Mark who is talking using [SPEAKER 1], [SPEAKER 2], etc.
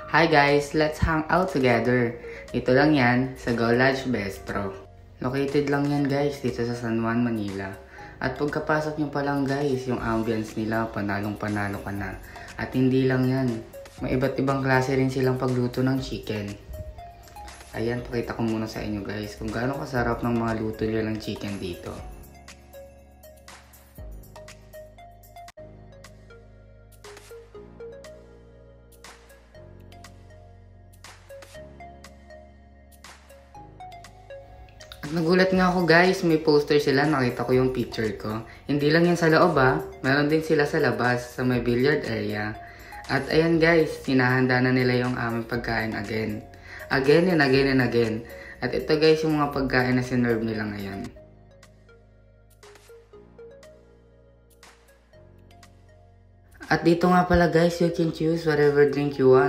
[SPEAKER 1] Hi guys, let's hang out together. Dito lang yan sa Go Lodge Bistro. Located lang yan guys dito sa San Juan, Manila. At pagkapasok nyo pa lang guys, yung ambience nila panalong panalo ka na. At hindi lang yan, may iba't ibang klase rin silang pagluto ng chicken. Ayan, pakita ko muna sa inyo guys kung gaano kasarap ng mga luto nila ng chicken dito. At nagulat nga ako guys, may poster sila, nakita ko yung picture ko. Hindi lang yan sa loob meron din sila sa labas, sa may billiard area. At ayan guys, sinahanda na nila yung aming pagkain again. Again and again and again. At ito guys yung mga pagkain na sinerve nila ngayon. At dito nga pala guys, you can choose whatever drink you want.